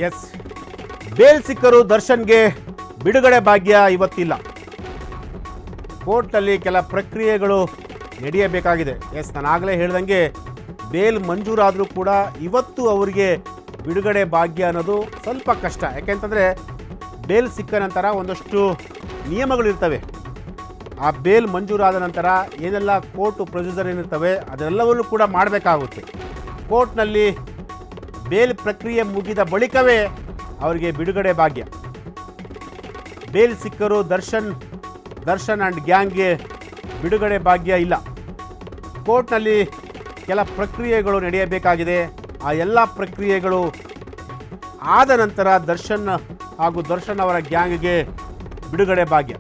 S, bale ಸಿಕ್ಕರು ದರ್ಶನ್ಗೆ ಬಿಡುಗಡೆ ಭಾಗ್ಯ ಇವತ್ತಿಲ್ಲ. ಕೋರ್ಟ್ನಲ್ಲಿ ಕೆಲ ಪ್ರಕ್ರಿಯೆಗಳು ನಡೆಯಬೇಕಾಗಿದೆ. ಎಸ್, ನಾನು ಆಗಲೇ ಹೇಳ್ದಂಗೆ ಬೇಲ್ ಮಂಜೂರಾದರೂ ಕೂಡ ಇವತ್ತು ಅವರಿಗೆ ಬಿಡುಗಡೆ ಭಾಗ್ಯ ಅನ್ನೋದು ಸ್ವಲ್ಪ ಕಷ್ಟ. ಯಾಕೆಂತಂದರೆ ಬೇಲ್ ಸಿಕ್ಕ ನಂತರ ಒಂದಷ್ಟು ನಿಯಮಗಳಿರ್ತವೆ. ಆ ಬೇಲ್ ಮಂಜೂರಾದ ನಂತರ ಏನೆಲ್ಲ ಕೋರ್ಟ್ ಪ್ರೊಸೀಜರ್ ಏನಿರ್ತವೆ ಅದೆಲ್ಲವನ್ನೂ ಕೂಡ ಮಾಡಬೇಕಾಗುತ್ತೆ. ಕೋರ್ಟ್ನಲ್ಲಿ ಬೇಲ್ ಪ್ರಕ್ರಿಯೆ ಮುಗಿದ ಬಳಿಕವೇ ಅವರಿಗೆ ಬಿಡುಗಡೆ ಭಾಗ್ಯ. ಬೇಲ್ ಸಿಕ್ಕರು ದರ್ಶನ್ ಆ್ಯಂಡ್ ಗ್ಯಾಂಗ್ಗೆ ಬಿಡುಗಡೆ ಭಾಗ್ಯ ಇಲ್ಲ. ಕೋರ್ಟ್ನಲ್ಲಿ ಕೆಲ ಪ್ರಕ್ರಿಯೆಗಳು ನಡೆಯಬೇಕಾಗಿದೆ. ಆ ಎಲ್ಲ ಪ್ರಕ್ರಿಯೆಗಳು ಆದ ನಂತರ ದರ್ಶನ್ ಹಾಗೂ ದರ್ಶನ್ ಅವರ ಗ್ಯಾಂಗ್ಗೆ ಬಿಡುಗಡೆ ಭಾಗ್ಯ.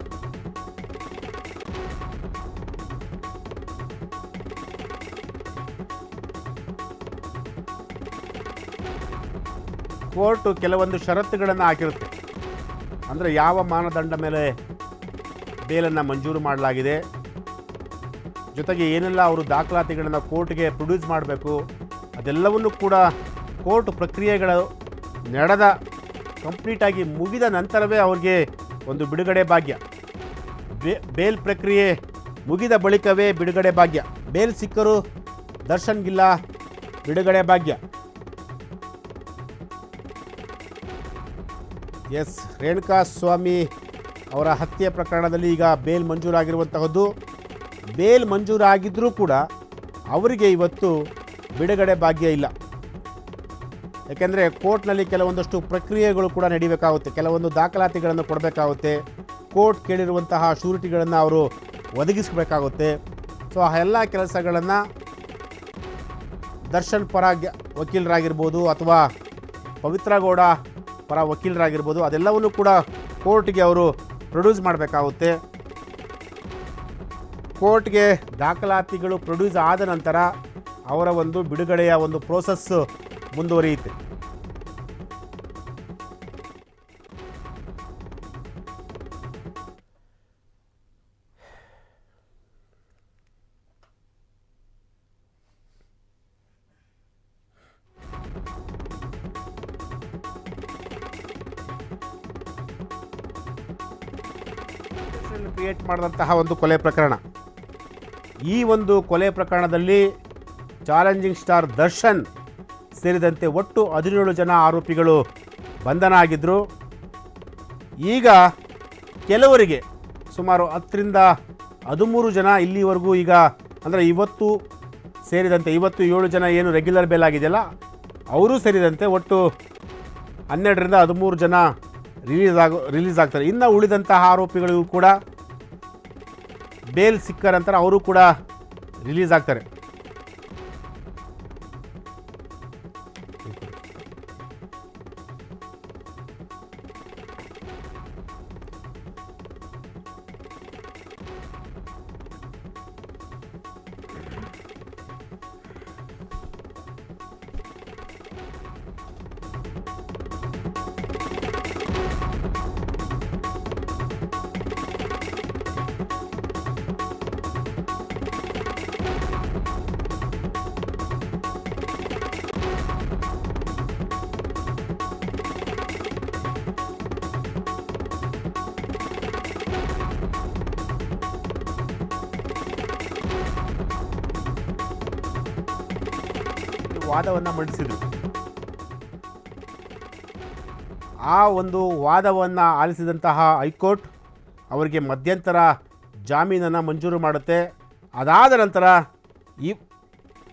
ಕೋರ್ಟು ಕೆಲವೊಂದು ಷರತ್ತುಗಳನ್ನು ಹಾಕಿರುತ್ತೆ. ಅಂದರೆ ಯಾವ ಮಾನದಂಡ ಮೇಲೆ ಬೇಲನ್ನು ಮಂಜೂರು ಮಾಡಲಾಗಿದೆ, ಜೊತೆಗೆ ಏನೆಲ್ಲ ಅವರು ದಾಖಲಾತಿಗಳನ್ನು ಕೋರ್ಟ್ಗೆ ಪ್ರೊಡ್ಯೂಸ್ ಮಾಡಬೇಕು, ಅದೆಲ್ಲವನ್ನೂ ಕೂಡ ಕೋರ್ಟ್ ಪ್ರಕ್ರಿಯೆಗಳು ನಡೆದ ಕಂಪ್ಲೀಟಾಗಿ ಮುಗಿದ ನಂತರವೇ ಅವ್ರಿಗೆ ಒಂದು ಬಿಡುಗಡೆ ಭಾಗ್ಯ. ಬೇಲ್ ಪ್ರಕ್ರಿಯೆ ಮುಗಿದ ಬಳಿಕವೇ ಬಿಡುಗಡೆ ಭಾಗ್ಯ. ಬೇಲ್ ಸಿಕ್ಕರು ದರ್ಶನ್ಗಿಲ್ಲ ಬಿಡುಗಡೆ ಭಾಗ್ಯ. ಎಸ್, ರೇಣುಕಾಸ್ವಾಮಿ ಅವರ ಹತ್ಯೆ ಪ್ರಕರಣದಲ್ಲಿ ಈಗ ಬೇಲ್ ಮಂಜೂರಾಗಿರುವಂತಹದ್ದು. ಬೇಲ್ ಮಂಜೂರಾಗಿದ್ದರೂ ಕೂಡ ಅವರಿಗೆ ಇವತ್ತು ಬಿಡುಗಡೆ ಭಾಗ್ಯ ಇಲ್ಲ. ಯಾಕೆಂದರೆ ಕೋರ್ಟ್ನಲ್ಲಿ ಕೆಲವೊಂದಷ್ಟು ಪ್ರಕ್ರಿಯೆಗಳು ಕೂಡ ನಡೀಬೇಕಾಗುತ್ತೆ. ಕೆಲವೊಂದು ದಾಖಲಾತಿಗಳನ್ನು ಕೊಡಬೇಕಾಗುತ್ತೆ. ಕೋರ್ಟ್ ಕೇಳಿರುವಂತಹ ಶ್ಯೂರಿಟಿಗಳನ್ನು ಅವರು ಒದಗಿಸಬೇಕಾಗುತ್ತೆ. ಸೊ ಆ ಎಲ್ಲ ಕೆಲಸಗಳನ್ನು ದರ್ಶನ್ ಪರ ವಕೀಲರಾಗಿರ್ಬೋದು ಅಥವಾ ಪವಿತ್ರ ಗೌಡ ಪರ ವಕೀಲರಾಗಿರ್ಬೋದು, ಅದೆಲ್ಲವನ್ನೂ ಕೂಡ ಕೋರ್ಟ್ಗೆ ಅವರು ಪ್ರೊಡ್ಯೂಸ್ ಮಾಡಬೇಕಾಗುತ್ತೆ. ಕೋರ್ಟ್ಗೆ ದಾಖಲಾತಿಗಳು ಪ್ರೊಡ್ಯೂಸ್ ಆದ ನಂತರ ಅವರ ಒಂದು ಬಿಡುಗಡೆಯ ಒಂದು ಪ್ರೋಸೆಸ್ ಮುಂದುವರಿಯುತ್ತೆ. ಕ್ರಿಯೇಟ್ ಮಾಡಿದಂತಹ ಒಂದು ಕೊಲೆ ಪ್ರಕರಣ. ಈ ಒಂದು ಕೊಲೆ ಪ್ರಕರಣದಲ್ಲಿ ಚಾಲೆಂಜಿಂಗ್ ಸ್ಟಾರ್ ದರ್ಶನ್ ಸೇರಿದಂತೆ ಒಟ್ಟು 17 ಜನ ಆರೋಪಿಗಳು ಬಂಧನ ಆಗಿದ್ದರು. ಈಗ ಕೆಲವರಿಗೆ ಸುಮಾರು 10ರಿಂದ 13 ಜನ ಇಲ್ಲಿವರೆಗೂ ಈಗ ಅಂದರೆ ಇವತ್ತು ಸೇರಿದಂತೆ 7 ಜನ ಏನು ರೆಗ್ಯುಲರ್ ಬೇಲ್ ಆಗಿದೆಯಲ್ಲ ಅವರು ಸೇರಿದಂತೆ ಒಟ್ಟು 12ರಿಂದ 13 ಜನ ರಿಲೀಸ್ ಆಗ್ತಾರೆ. ಇನ್ನು ಉಳಿದಂತಹ ಆರೋಪಿಗಳಿಗೂ ಕೂಡ ಬೇಲ್ ಸಿಕ್ಕ ನಂತರ ಅವರು ಕೂಡ ರಿಲೀಸ್ ಆಗ್ತಾರೆ. ವಾದವನ್ನು ಮಂಡಿಸಿದರು. ಆ ಒಂದು ವಾದವನ್ನು ಆಲಿಸಿದಂತಹ ಹೈಕೋರ್ಟ್ ಅವರಿಗೆ ಮಧ್ಯಂತರ ಜಾಮೀನನ್ನು ಮಂಜೂರು ಮಾಡುತ್ತೆ. ಅದಾದ ನಂತರ